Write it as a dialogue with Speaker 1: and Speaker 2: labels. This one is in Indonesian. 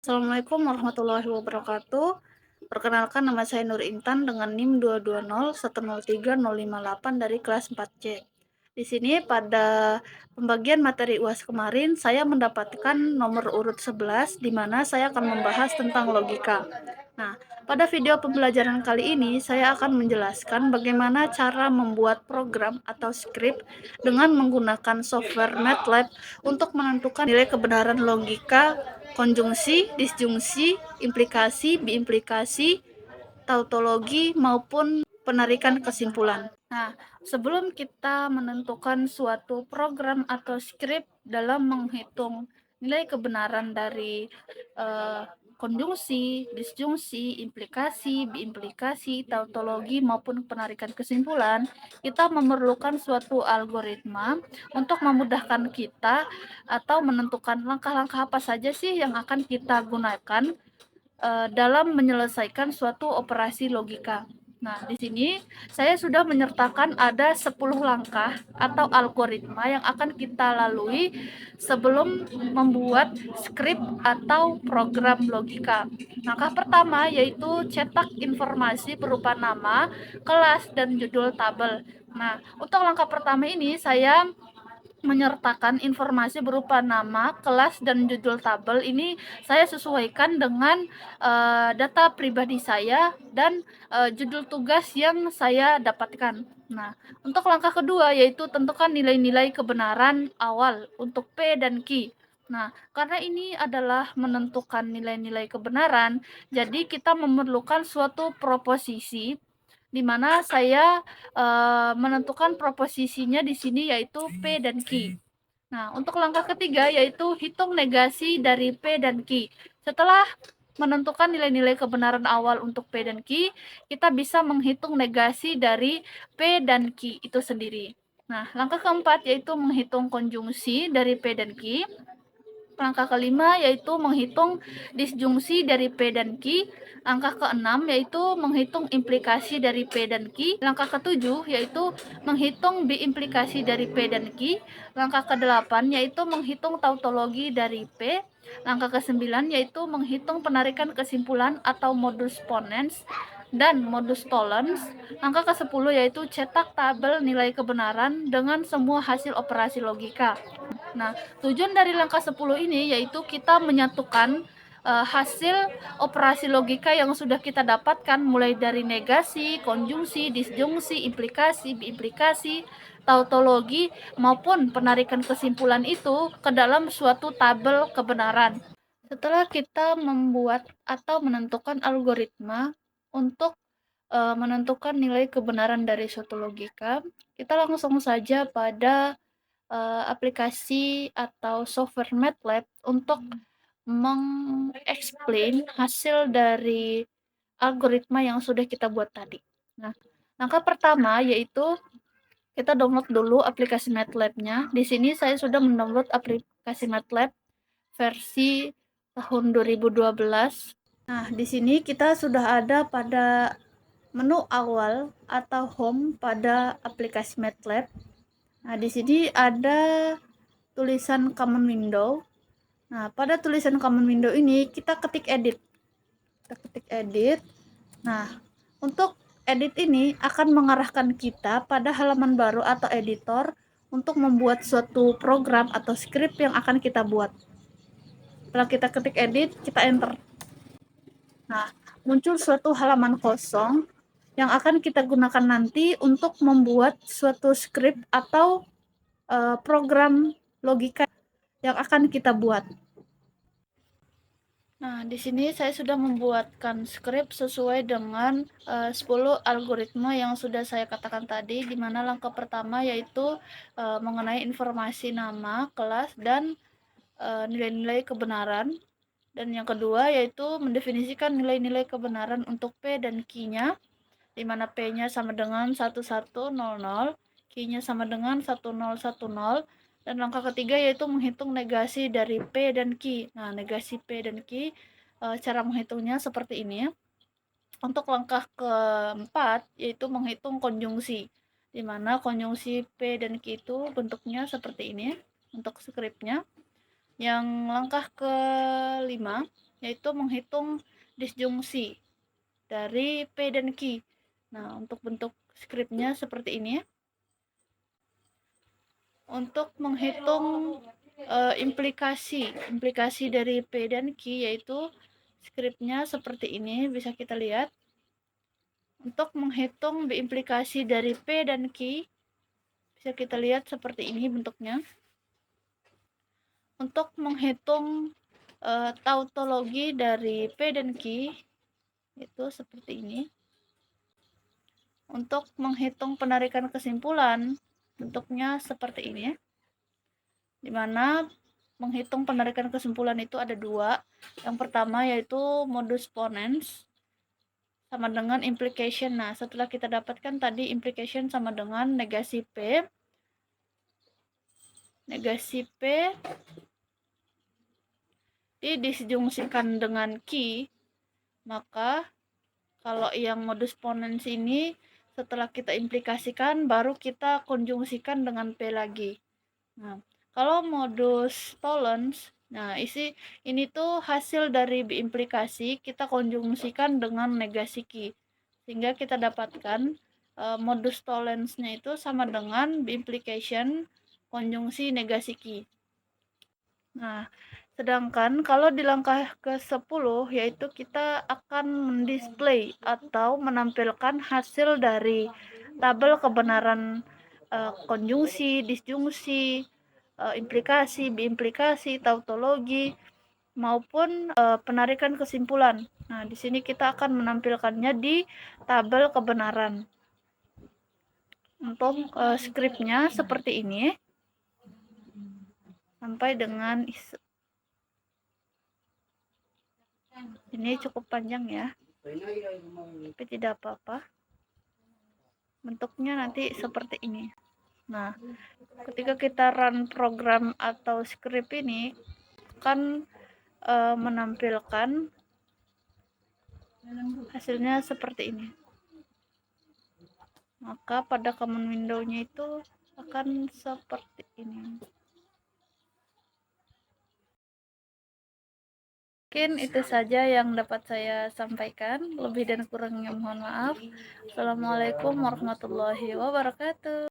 Speaker 1: Assalamualaikum warahmatullahi wabarakatuh. Perkenalkan, nama saya Nur Intan dengan NIM 220103058 dari kelas 4C. Di sini pada pembagian materi UAS kemarin saya mendapatkan nomor urut 11 di mana saya akan membahas tentang logika. Nah, pada video pembelajaran kali ini saya akan menjelaskan bagaimana cara membuat program atau skrip dengan menggunakan software MATLAB untuk menentukan nilai kebenaran logika, konjungsi, disjungsi, implikasi, biimplikasi, tautologi, maupun penarikan kesimpulan. Nah, sebelum kita menentukan suatu program atau skrip dalam menghitung nilai kebenaran dari eh, konjungsi, disjungsi, implikasi, biimplikasi, tautologi, maupun penarikan kesimpulan, kita memerlukan suatu algoritma untuk memudahkan kita atau menentukan langkah-langkah apa saja sih yang akan kita gunakan dalam menyelesaikan suatu operasi logika. Nah, di sini saya sudah menyertakan ada 10 langkah atau algoritma yang akan kita lalui sebelum membuat skrip atau program logika. Langkah pertama yaitu cetak informasi berupa nama, kelas, dan judul tabel. Nah, untuk langkah pertama ini saya menyertakan informasi berupa nama, kelas, dan judul tabel. Ini saya sesuaikan dengan data pribadi saya dan judul tugas yang saya dapatkan. Nah, untuk langkah kedua yaitu tentukan nilai-nilai kebenaran awal untuk P dan Q. Nah, karena ini adalah menentukan nilai-nilai kebenaran, jadi kita memerlukan suatu proposisi di mana saya menentukan proposisinya di sini yaitu P dan Q. Nah, untuk langkah ketiga yaitu hitung negasi dari P dan Q. Setelah menentukan nilai-nilai kebenaran awal untuk P dan Q, kita bisa menghitung negasi dari P dan Q itu sendiri. Nah, langkah keempat yaitu menghitung konjungsi dari P dan Q. Langkah kelima yaitu menghitung disjungsi dari P dan Q. Langkah keenam yaitu menghitung implikasi dari P dan Q. Langkah ketujuh yaitu menghitung biimplikasi dari P dan Q. Langkah kedelapan yaitu menghitung tautologi dari P. Langkah kesembilan yaitu menghitung penarikan kesimpulan atau modus ponens dan modus tollens. Langkah ke-10 yaitu cetak tabel nilai kebenaran dengan semua hasil operasi logika. Nah, tujuan dari langkah 10 ini yaitu kita menyatukan hasil operasi logika yang sudah kita dapatkan mulai dari negasi, konjungsi, disjungsi, implikasi, biimplikasi, tautologi maupun penarikan kesimpulan itu ke dalam suatu tabel kebenaran. Setelah kita membuat atau menentukan algoritma untuk menentukan nilai kebenaran dari suatu logika, kita langsung saja pada aplikasi atau software MATLAB untuk mengeksplain hasil dari algoritma yang sudah kita buat tadi. Nah, langkah pertama yaitu kita download dulu aplikasi MATLAB-nya. Di sini saya sudah mendownload aplikasi MATLAB versi tahun 2012. Nah, di sini kita sudah ada pada menu awal atau home pada aplikasi MATLAB. Nah, di sini ada tulisan common window. Nah, pada tulisan common window ini kita ketik edit. Kita ketik edit. Nah, untuk edit ini akan mengarahkan kita pada halaman baru atau editor untuk membuat suatu program atau script yang akan kita buat. Setelah kita ketik edit, kita enter. Nah, muncul suatu halaman kosong yang akan kita gunakan nanti untuk membuat suatu script atau program logika yang akan kita buat. Nah, di sini saya sudah membuatkan skrip sesuai dengan 10 algoritma yang sudah saya katakan tadi, di mana langkah pertama yaitu mengenai informasi nama, kelas, dan nilai-nilai kebenaran. Dan yang kedua yaitu mendefinisikan nilai-nilai kebenaran untuk P dan Q-nya, di mana P-nya sama dengan 1100, Q-nya sama dengan 1010. Dan langkah ketiga yaitu menghitung negasi dari P dan Q. Nah, negasi P dan Q, cara menghitungnya seperti ini. Untuk langkah keempat yaitu menghitung konjungsi, di mana konjungsi P dan Q itu bentuknya seperti ini untuk skripnya. Yang langkah kelima yaitu menghitung disjungsi dari P dan Q. Nah, untuk bentuk skripnya seperti ini ya. Untuk menghitung implikasi dari P dan Q, yaitu skripnya seperti ini, bisa kita lihat. Untuk menghitung implikasi dari P dan Q, bisa kita lihat seperti ini bentuknya. Untuk menghitung tautologi dari P dan Q, itu seperti ini. Untuk menghitung penarikan kesimpulan, bentuknya seperti ini, dimana menghitung penarikan kesimpulan itu ada dua. Yang pertama yaitu modus ponens sama dengan implication. Nah, setelah kita dapatkan tadi implication sama dengan negasi P disjungsikan dengan Q, maka kalau yang modus ponens ini setelah kita implikasikan baru kita konjungsikan dengan P lagi. Nah, kalau modus tollens, nah ini tuh hasil dari implikasi kita konjungsikan dengan negasi Q, sehingga kita dapatkan modus tollensnya itu sama dengan implication konjungsi negasi Q. Nah, sedangkan kalau di langkah ke-10 yaitu kita akan mendisplay atau menampilkan hasil dari tabel kebenaran konjungsi, disjungsi, implikasi, biimplikasi, tautologi maupun penarikan kesimpulan. Nah, di sini kita akan menampilkannya di tabel kebenaran. Untuk skripnya seperti ini. Sampai dengan ini cukup panjang ya, tapi tidak apa-apa. Bentuknya nanti seperti ini. Nah, ketika kita run program atau script ini akan menampilkan hasilnya seperti ini. Maka pada command window-nya itu akan seperti ini. Mungkin itu saja yang dapat saya sampaikan. Lebih dan kurangnya mohon maaf. Assalamualaikum warahmatullahi wabarakatuh.